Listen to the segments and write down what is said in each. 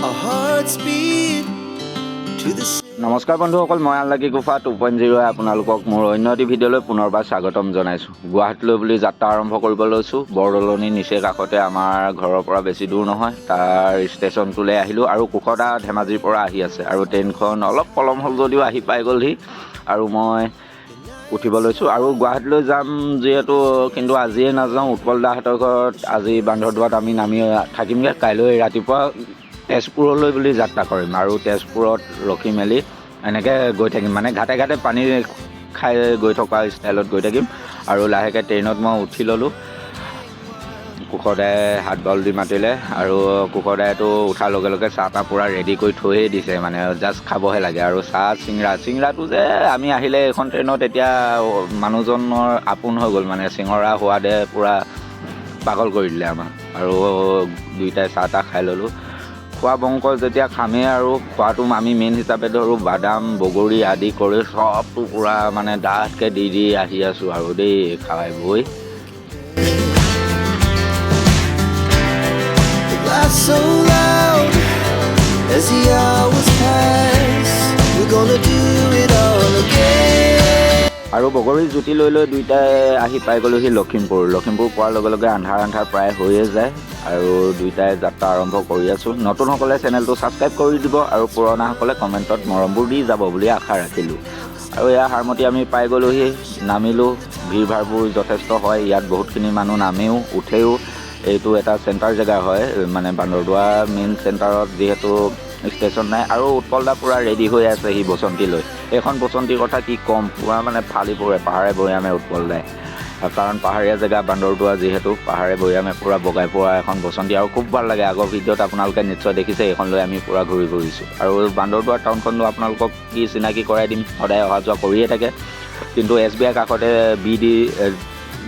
our hearts beat to the নমস্কাৰ বন্ধুসকল, মই আনলাকিকুফা 2.0 আপোনালোকক মোৰ অন্য এটি ভিডিঅ'লৈ পুনৰবাৰ স্বাগতম জনাইছোঁ। গুৱাহাটীলৈ বুলি যাত্ৰা আৰম্ভ কৰিব লৈছোঁ। বৰদলনি নিচেই কাষতে আমাৰ ঘৰৰ পৰা বেছি দূৰ নহয়, তাৰ ষ্টেচনটোলৈ আহিলোঁ আৰু কুশদা ধেমাজিৰ পৰা আহি আছে আৰু ট্ৰেইনখন অলপ পলম হ'ল যদিও আহি পাই গ'লহি আৰু মই উঠিব লৈছোঁ আৰু গুৱাহাটীলৈ যাম যিহেতু, কিন্তু আজিয়ে নাযাওঁ। উৎপল দাহঁতৰ ঘৰত আজি বান্দৰদোৱাত আমি নামি থাকিমগৈ। কাইলৈ ৰাতিপুৱা তেজপুৰলৈ বুলি যাত্ৰা কৰিম আৰু তেজপুৰত ৰখি মেলি এনেকৈ গৈ থাকিম, মানে ঘাটে ঘাটে পানী খাই গৈ থকা ষ্টাইলত গৈ থাকিম আৰু লাহেকৈ ট্ৰেইনত মই উঠি ল'লোঁ। কুশদাই হাত বল দি মাতিলে আৰু কুশদাইটো উঠাৰ লগে লগে চাহ তাহ পূৰা ৰেডি কৰি থৈয়ে দিছে, মানে জাষ্ট খাবহে লাগে। আৰু চাহ চিঙৰাটো যে আমি আহিলে এইখন ট্ৰেইনত এতিয়া মানুহজনৰ আপোন হৈ গ'ল, মানে চিঙৰা সোৱাদে পূৰা পাগল কৰি দিলে আমাক আৰু দুয়োটাই চাহ তাহ খাই ল'লোঁ। খোৱা বংশ যেতিয়া খামেই আৰু খোৱাটো আমি মেইন হিচাপে ধৰোঁ, বাদাম বগৰী আদি কৰি চবটো পূৰা মানে ডাঠকৈ দি আহি আছোঁ আৰু দেই খাই বৈ। so loud as the hours pass, we're gonna do it all again. আৰু বগৰী জুতি লৈ দুয়োটাই আহি পাই গ'লোহি লখিমপুৰ পোৱাৰ লগে লগে আন্ধাৰ প্ৰায় হৈয়ে যায় আৰু দুয়োটাই যাত্ৰা আৰম্ভ কৰি আছোঁ। নতুনসকলে চেনেলটো ছাবস্ক্ৰাইব কৰি দিব আৰু পুৰণাসকলে কমেণ্টত মৰমবোৰ দি যাব বুলি আশা ৰাখিলোঁ। আৰু এয়া হাৰমতি আমি পাই গ'লোহি, নামিলোঁ। ভিৰ ভাৰবোৰ যথেষ্ট হয় ইয়াত, বহুতখিনি মানুহ নামেও উঠেও। এইটো এটা চেণ্টাৰ জেগা হয়, মানে বান্দৰদোৱা মেইন চেণ্টাৰত যিহেতু ষ্টেচন নাই। আৰু উৎপল দা পূৰা ৰেডি হৈ আছে সি বসন্তীলৈ। এইখন বসন্তীৰ কথা কি ক'ম, পূৰা মানে ফালি পৰে পাহাৰে ভৈয়ামে উৎপল দাই, কাৰণ পাহাৰীয়া জেগা বান্দৰদোৱা যিহেতু, পাহাৰে ভৈয়ামে পূৰা বগাই পৰা এখন বসন্তী আৰু খুব ভাল লাগে। আগৰ ভিডিঅ'ত আপোনালোকে নিশ্চয় দেখিছে, এইখন লৈ আমি পূৰা ঘূৰি ফুৰিছোঁ। আৰু বান্দৰদোৱা টাউনখনো আপোনালোকক কি চিনাকি কৰাই দিম, সদায় অহা যোৱা কৰিয়ে থাকে। কিন্তু SBI কাষতে BD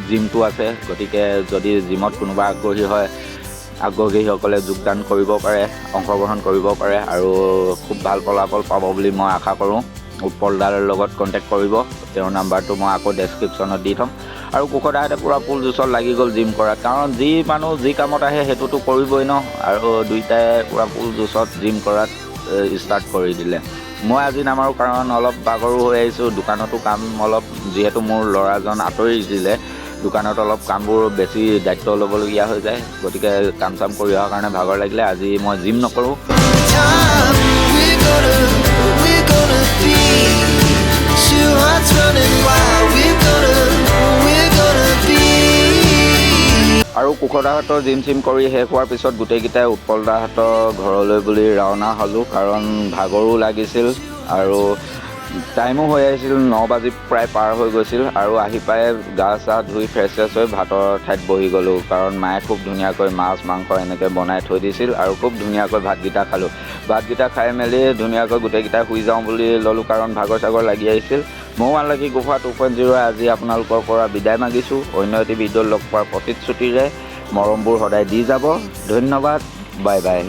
জিমটো আছে, গতিকে যদি জিমত কোনোবা আগ্ৰহীসকলে যোগদান কৰিব পাৰে, অংশগ্ৰহণ কৰিব পাৰে আৰু খুব ভাল ফলাফল পাব বুলি মই আশা কৰোঁ। উৎপল দাৰ লগত কণ্টেক্ট কৰিব, তেওঁৰ নাম্বাৰটো মই আকৌ ডেছক্ৰিপশ্যনত দি থ'ম। আৰু কুশদাহঁতে পূৰা ফুল জোচত লাগি গ'ল জিম কৰাত, কাৰণ যি মানুহ যি কামত আহে সেইটোতো কৰিবই ন। আৰু দুয়োটাই পূৰা ফুল জোচত জিম কৰাত ষ্টাৰ্ট কৰি দিলে। মই আজি নামাৰোঁ কাৰণ অলপ বাগৰো হৈ আহিছোঁ, দোকানতো কাম অলপ, যিহেতু মোৰ ল'ৰাজন আঁতৰি দিলে, দোকানত অলপ কামবোৰ বেছি দায়িত্ব ল'বলগীয়া হৈ যায়, গতিকে কাম চাম কৰি অহাৰ কাৰণে ভাগৰ লাগিলে। আজি মই জিম নকৰোঁ। আৰু কুশদাহঁতৰ জিম চিম কৰি শেষ হোৱাৰ পিছত গোটেইকেইটাই উৎপল দাহঁতৰ ঘৰলৈ বুলি ৰাওনা হ'লোঁ, কাৰণ ভাগৰো লাগিছিল আৰু টাইমো হৈ আহিছিল, 9 বাজি প্ৰায় পাৰ হৈ গৈছিল। আৰু আহি পাই গা চা ধুই ফ্ৰেছ হৈ ভাতৰ ঠাইত বহি গ'লোঁ, কাৰণ মায়ে খুব ধুনীয়াকৈ মাছ মাংস এনেকৈ বনাই থৈ দিছিল আৰু খুব ধুনীয়াকৈ ভাতকেইটা খালোঁ। ভাতকেইটা খাই মেলি ধুনীয়াকৈ গোটেইকেইটাই শুই যাওঁ বুলি ল'লোঁ, কাৰণ ভাগৰ চাগৰ লাগি আহিছিল। ময়ো আনলাকিকুফা 2.0 আজি আপোনালোকৰ পৰা বিদায় মাগিছোঁ। অন্য এটি ভিডিঅ'ত লগ পোৱাৰ প্ৰতিশ্ৰুতিৰে মৰমবোৰ সদায় দি যাব। ধন্যবাদ, বাই বাই।